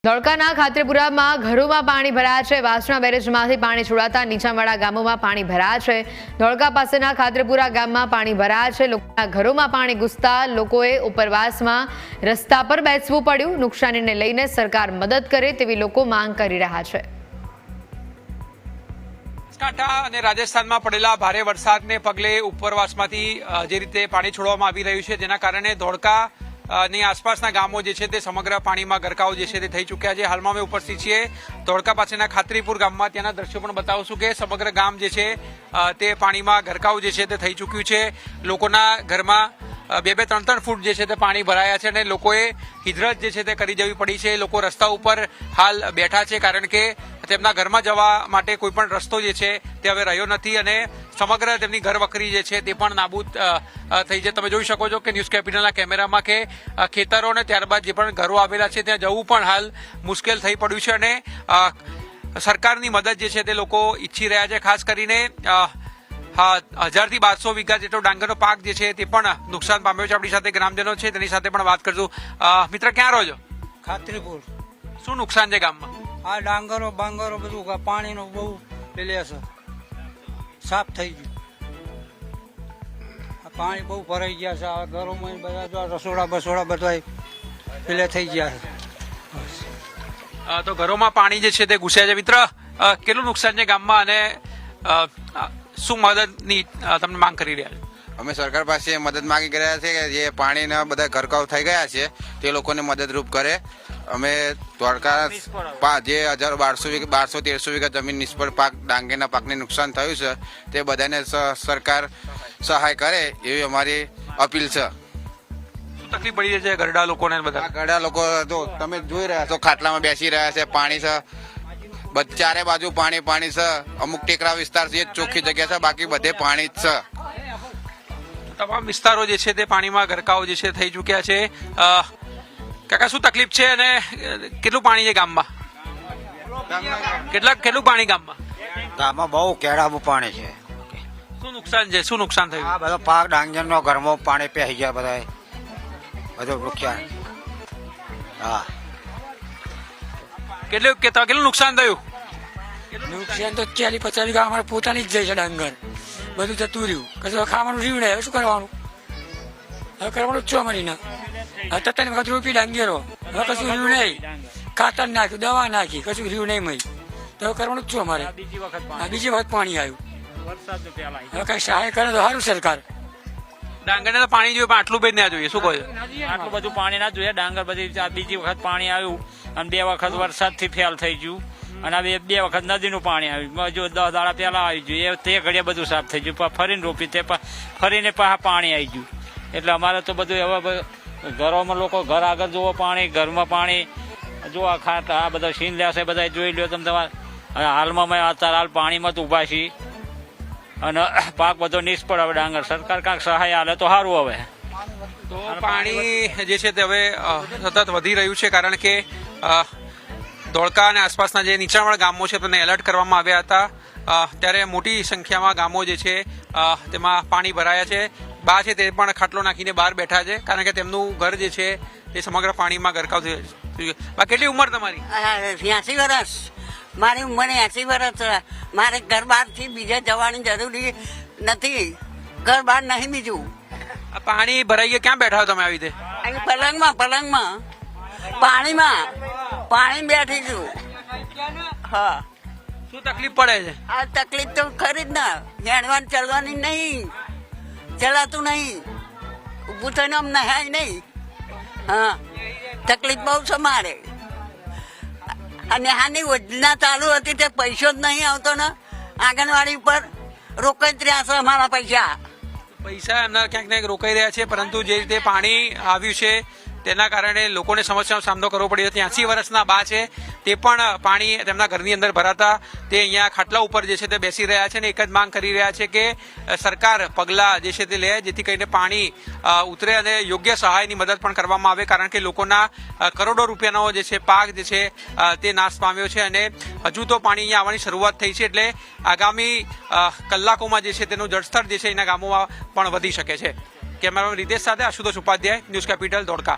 ધોળકાના ખાતરીપુરામાં ઘરોમાં પાણી ભરાયા છે। વાસણા બેરેજમાંથી પાણી છોડાતા નીચાણવાળા ગામોમાં પાણી ભરાયા છે। ધોળકા પાસેના ખાતરીપુરા ગામમાં પાણી ભરાયા છે। લોકોના ઘરોમાં પાણી ઘૂસતા લોકોએ ઉપરવાસમાં રસ્તા પર બેસવું પડ્યું। નુકસાનીને લઈને સરકાર મદદ કરે તેવી લોકો માંગ કરી રહ્યા છે। બનાસકાંઠા અને રાજસ્થાનમાં પડેલા ભારે વરસાદને પગલે ઉપરવાસમાંથી જે રીતે પાણી છોડવામાં આવી રહ્યું છે, જેના કારણે ધોળકા ની આસપાસના ગામો જે છે તે સમગ્ર પાણીમાં ગરકાવ જે છે તે થઈ ચૂક્યા છે। હાલમાં અમે ઉપસ્થિત છીએ ધોળકા પાસેના ખાતરીપુર ગામમાં। ત્યાંના દ્રશ્યો પણ બતાવશું કે સમગ્ર ગામ જે છે તે પાણીમાં ગરકાવ જે છે તે થઈ ચૂક્યું છે। લોકોના ઘરમાં 2-3 ફૂટ જે છે તે પાણી ભરાયા છે અને લોકોએ હિજરત જે છે તે કરી જવી પડી છે। લોકો રસ્તા ઉપર હાલ બેઠા છે કારણ કે તેમના ઘરમાં જવા માટે કોઈ પણ રસ્તો જે છે તે હવે રહ્યો નથી અને સમગ્ર તેમની ઘર વખરી જે છે તે પણ નાબૂદ થઈ છે। તમે જોઈ શકો છો કે ન્યૂઝ કેપિટલના કેમેરામાં કે ખેતરો અને ત્યારબાદ જે પણ ઘરો આવેલા છે ત્યાં જવું પણ હાલ મુશ્કેલ થઈ પડ્યું છે અને સરકારની મદદ જે છે તે લોકો ઈચ્છી રહ્યા છે। ખાસ કરીને 1000 થી 1200 વીઘા જેટલો ડાંગરનો પાક જે છે તે પણ નુકસાન પામ્યો છે। આપણી સાથે ગ્રામજનો છે, તેની સાથે પણ વાત કરશું। મિત્ર, ક્યાં રહો છો? ખાતરીપુર। શું નુકસાન છે ગામમાં? આ ડાંગરો બાંગરો બધું પાણીનો બહુ પેલે છે, સાફ થઈ ગયું। આ પાણી બહુ ભરાઈ ગયા છે। આ ઘરોમાં બધા રસોડા બસોડા બધા પેલે થઈ ગયા છે। તો ઘરોમાં પાણી જે છે તે ઘૂસ્યા છે। મિત્ર, કેટલું નુકસાન છે ગામમાં અને શું મદદની તમને માંગ કરી રહ્યા છો? અમે સરકાર પાસે મદદ માંગી રહ્યા છે કે જે પાણીના બધા ગરકાવ થઈ ગયા છે તે લોકોને મદદરૂપ કરે। અમે ધોળકા જે 1200-1300 વીઘા જમીન નિષ્ફળ પાક ડાંગરના પાકને નુકસાન થયું છે તે બધાને સરકાર સહાય કરે એવી અમારી અપીલ છે। શું તકલીફ પડી રહી છે ગરડા લોકોને? બધા ગરડા લોકો તો તમે જોઈ રહ્યા છો, ખાટલામાં બેસી રહ્યા છે, પાણી છે, ચારે બાજુ પાણી છે। અમુક ટેકરા વિસ્તાર છે ચોખ્ખી જગ્યા છે, બાકી બધે પાણી જ છે। તમામ વિસ્તારો જે છે તે પાણીમાં ગરકાવ જે છે થઈ ચૂક્યા છે। કાકા, શું તકલીફ છે અને કેટલું પાણી છે ગામમાં? કેટલું પાણી ગામમાં? ગામમાં બહુ કેળાવું પાણી છે। શું નુકસાન છે? શું નુકસાન થયું? આ બધો પાક ડાંગરનો ઘરમાં પાણી પહેરી ગયા, બધા બધું નુકસાન। હા, કેટલું નુકસાન થયું? નુકસાન તો 40-50 વીઘા અમારે પોતાની જ જાય છે ડાંગર, બધું જતું રહ્યું। કશું ખાવાનું રહ્યું નહીં, હવે શું કરવાનું? હવે કરવાનું જ છો અમારી ના 3 વખત રૂપી ડાંગેરો, હવે કશું રહ્યું નહીં। ખાતર નાખ્યું, દવા નાખી, કશું રહ્યું નહીં મય, તો હવે કરવાનું જ છો અમારે। બીજી વખત પાણી આવ્યું, હવે કઈ સહાય કરે તો સારું સરકાર। ડાંગરને તો પાણી જોઈએ પણ આટલું બધું ના જોઈએ, શું કહો છો? આટલું બધું પાણી ના જોઈએ। ડાંગર બધી બીજી વખત પાણી આવ્યું અને 2 વખત વરસાદથી ફેલ થઈ ગયું અને હવે 2 વખત નદીનું પાણી આવ્યું। જો 10 દાડા પહેલા આવી ગયું તે ઘડીએ બધું સાફ થઈ ગયું, ફરીને રોપી તે ફરીને પાછા પાણી આવી ગયું। એટલે અમારે તો બધું હવે ઘરોમાં લોકો ઘર આગળ જોવો પાણી, ઘરમાં પાણી જો આ આ બધા સીન લેશે બધા જોઈ લ્યો તમે તમારે। હાલમાં મેં અત્યારે હાલ પાણીમાં તો ઊભા છીએ અને પાક બધો નિષ્ફળ। હવે ડાંગર સરકાર કાંઈક સહાય આલે તો સારું। હવે તો પાણી જે છે તે હવે સતત વધી રહ્યું છે કારણ કે ધોળકા અને આસપાસના જે નીચાણવાળા ગામો છે તેને એલર્ટ કરવામાં આવ્યા હતા, ત્યારે મોટી સંખ્યામાં ગામો જે છે તેમાં પાણી ભરાયા છે। બા છે તે પણ ખાટલો નાખીને બહાર બેઠા છે કારણ કે તેમનું ઘર જે છે તે સમગ્ર પાણીમાં ગરકાવ થયું છે। બા, કેટલી ઉંમર તમારી? 80 વર્ષ। મારી ઉંમર 80 વર્ષ। મારે ઘર બહારથી બીજે જવાની જરૂરી નથી, ઘર બહાર નહીં બીજું। આ પાણી ભરાઈ ગયા, ક્યાં બેઠા તમે આવી રીતે? અહીં પલંગમાં પાણી બેઠી છું। હા, શું તકલીફ પડે છે? આ તકલીફ તો ખરી જ ના, હેડવાની ચાલવાની નહીં, ચલાતું નહીં, ઊભું થઈને આમ નહાય નહીં। હા, તકલીફ બહુ છે મારે। અને આની યોજના ચાલુ હતી તે પૈસો જ નહીં આવતો ને, આંગણવાડી ઉપર રોકાઈ જ રહ્યા છે અમારા પૈસા એમના ક્યાંક ને રોકાઈ રહ્યા છે, પરંતુ જે રીતે પાણી આવ્યું છે તેના કારણે લોકોને સમસ્યાનો સામનો કરવો પડ્યો છે। 80 વર્ષના બા છે તે પણ પાણી તેમના ઘરની અંદર ભરાતા તે અહીંયા ખાટલા ઉપર જે છે તે બેસી રહ્યા છે અને એક જ માંગ કરી રહ્યા છે કે સરકાર પગલાં જે છે તે લે જેથી કરીને પાણી ઉતરે અને યોગ્ય સહાયની મદદ પણ કરવામાં આવે કારણ કે લોકોના કરોડો રૂપિયાનો જે છે પાક જે છે તે નાશ પામ્યો છે અને હજુ તો પાણી અહીંયા આવવાની શરૂઆત થઈ છે। એટલે આગામી કલાકોમાં જે છે તેનું જળસ્તર જે છે એના ગામોમાં પણ વધી શકે છે। કેમેરામેન રીતેશ સાથે આશુતોષ ઉપાધ્યાય, ન્યૂઝ કેપિટલ, ધોળકા।